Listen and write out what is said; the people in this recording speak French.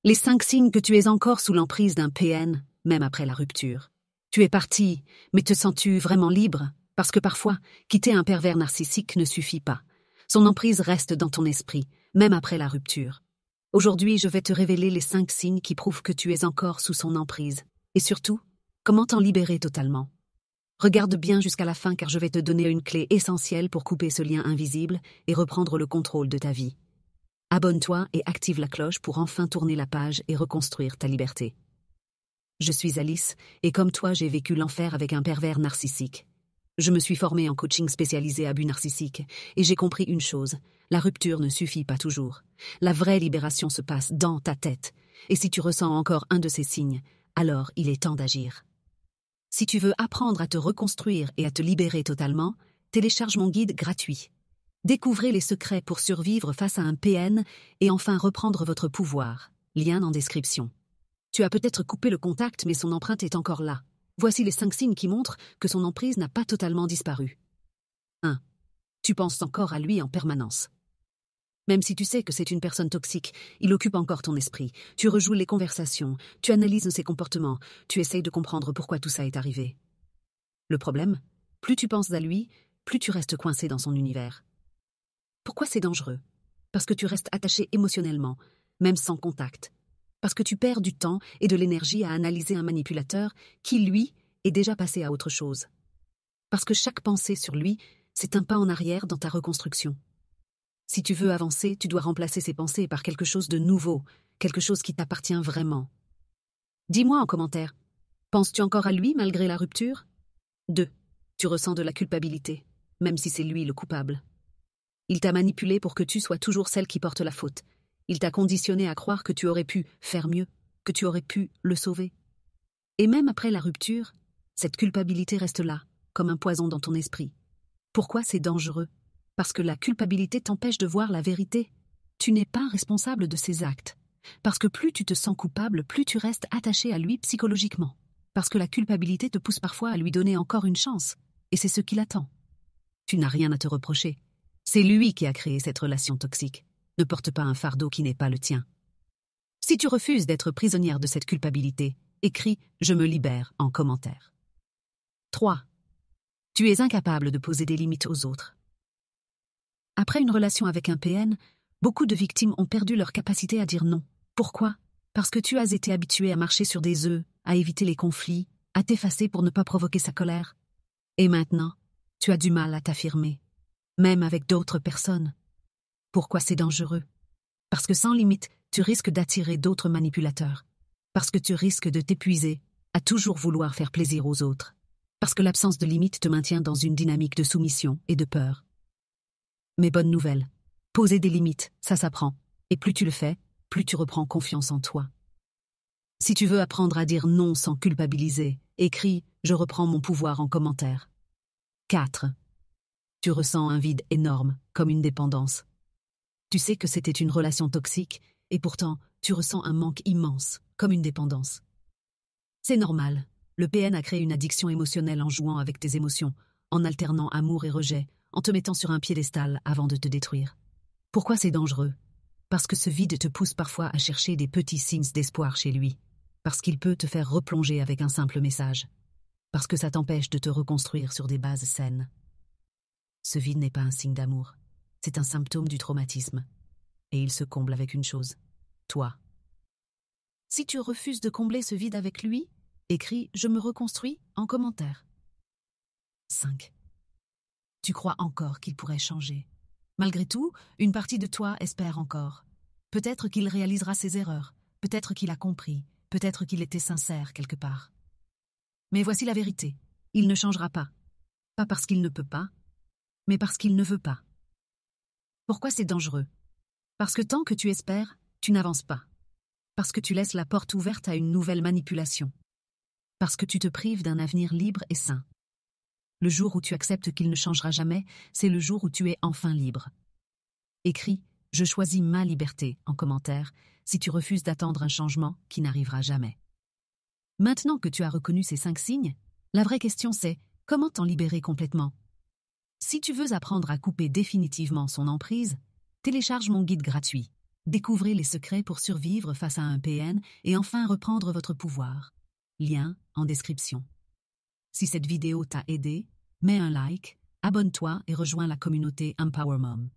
Les 5 signes que tu es encore sous l'emprise d'un PN, même après la rupture. Tu es parti, mais te sens-tu vraiment libre? Parce que parfois, quitter un pervers narcissique ne suffit pas. Son emprise reste dans ton esprit, même après la rupture. Aujourd'hui, je vais te révéler les 5 signes qui prouvent que tu es encore sous son emprise. Et surtout, comment t'en libérer totalement. Regarde bien jusqu'à la fin car je vais te donner une clé essentielle pour couper ce lien invisible et reprendre le contrôle de ta vie. Abonne-toi et active la cloche pour enfin tourner la page et reconstruire ta liberté. Je suis Alice, et comme toi, j'ai vécu l'enfer avec un pervers narcissique. Je me suis formée en coaching spécialisé abus narcissique, et j'ai compris une chose, la rupture ne suffit pas toujours. La vraie libération se passe dans ta tête, et si tu ressens encore un de ces signes, alors il est temps d'agir. Si tu veux apprendre à te reconstruire et à te libérer totalement, télécharge mon guide gratuit. Découvrez les secrets pour survivre face à un PN et enfin reprendre votre pouvoir. Lien en description. Tu as peut-être coupé le contact, mais son empreinte est encore là. Voici les 5 signes qui montrent que son emprise n'a pas totalement disparu. 1. Tu penses encore à lui en permanence. Même si tu sais que c'est une personne toxique, il occupe encore ton esprit. Tu rejoues les conversations, tu analyses ses comportements, tu essayes de comprendre pourquoi tout ça est arrivé. Le problème, plus tu penses à lui, plus tu restes coincé dans son univers. Pourquoi c'est dangereux? Parce que tu restes attaché émotionnellement, même sans contact. Parce que tu perds du temps et de l'énergie à analyser un manipulateur qui, lui, est déjà passé à autre chose. Parce que chaque pensée sur lui, c'est un pas en arrière dans ta reconstruction. Si tu veux avancer, tu dois remplacer ces pensées par quelque chose de nouveau, quelque chose qui t'appartient vraiment. Dis-moi en commentaire, penses-tu encore à lui malgré la rupture? 2. Tu ressens de la culpabilité, même si c'est lui le coupable. Il t'a manipulé pour que tu sois toujours celle qui porte la faute. Il t'a conditionné à croire que tu aurais pu faire mieux, que tu aurais pu le sauver. Et même après la rupture, cette culpabilité reste là, comme un poison dans ton esprit. Pourquoi c'est dangereux? Parce que la culpabilité t'empêche de voir la vérité. Tu n'es pas responsable de ses actes. Parce que plus tu te sens coupable, plus tu restes attaché à lui psychologiquement. Parce que la culpabilité te pousse parfois à lui donner encore une chance. Et c'est ce qu'il attend. Tu n'as rien à te reprocher. C'est lui qui a créé cette relation toxique. Ne porte pas un fardeau qui n'est pas le tien. Si tu refuses d'être prisonnière de cette culpabilité, écris « Je me libère » en commentaire. 3. Tu es incapable de poser des limites aux autres. Après une relation avec un PN, beaucoup de victimes ont perdu leur capacité à dire non. Pourquoi? Parce que tu as été habitué à marcher sur des œufs, à éviter les conflits, à t'effacer pour ne pas provoquer sa colère. Et maintenant, tu as du mal à t'affirmer, même avec d'autres personnes. Pourquoi c'est dangereux? Parce que sans limite, tu risques d'attirer d'autres manipulateurs. Parce que tu risques de t'épuiser à toujours vouloir faire plaisir aux autres. Parce que l'absence de limite te maintient dans une dynamique de soumission et de peur. Mais bonne nouvelle, poser des limites, ça s'apprend. Et plus tu le fais, plus tu reprends confiance en toi. Si tu veux apprendre à dire non sans culpabiliser, écris « Je reprends mon pouvoir » en commentaire. 4. Tu ressens un vide énorme, comme une dépendance. Tu sais que c'était une relation toxique, et pourtant, tu ressens un manque immense, comme une dépendance. C'est normal. Le PN a créé une addiction émotionnelle en jouant avec tes émotions, en alternant amour et rejet, en te mettant sur un piédestal avant de te détruire. Pourquoi c'est dangereux? Parce que ce vide te pousse parfois à chercher des petits signes d'espoir chez lui. Parce qu'il peut te faire replonger avec un simple message. Parce que ça t'empêche de te reconstruire sur des bases saines. Ce vide n'est pas un signe d'amour. C'est un symptôme du traumatisme. Et il se comble avec une chose. Toi. Si tu refuses de combler ce vide avec lui, écris « Je me reconstruis » en commentaire. 5. Tu crois encore qu'il pourrait changer. Malgré tout, une partie de toi espère encore. Peut-être qu'il réalisera ses erreurs. Peut-être qu'il a compris. Peut-être qu'il était sincère quelque part. Mais voici la vérité. Il ne changera pas. Pas parce qu'il ne peut pas, mais parce qu'il ne veut pas. Pourquoi c'est dangereux? Parce que tant que tu espères, tu n'avances pas. Parce que tu laisses la porte ouverte à une nouvelle manipulation. Parce que tu te prives d'un avenir libre et sain. Le jour où tu acceptes qu'il ne changera jamais, c'est le jour où tu es enfin libre. Écris « Je choisis ma liberté » en commentaire si tu refuses d'attendre un changement qui n'arrivera jamais. Maintenant que tu as reconnu ces 5 signes, la vraie question c'est « Comment t'en libérer complètement ?» Si tu veux apprendre à couper définitivement son emprise, télécharge mon guide gratuit. Découvrez les secrets pour survivre face à un PN et enfin reprendre votre pouvoir. Lien en description. Si cette vidéo t'a aidé, mets un like, abonne-toi et rejoins la communauté Empower Mom.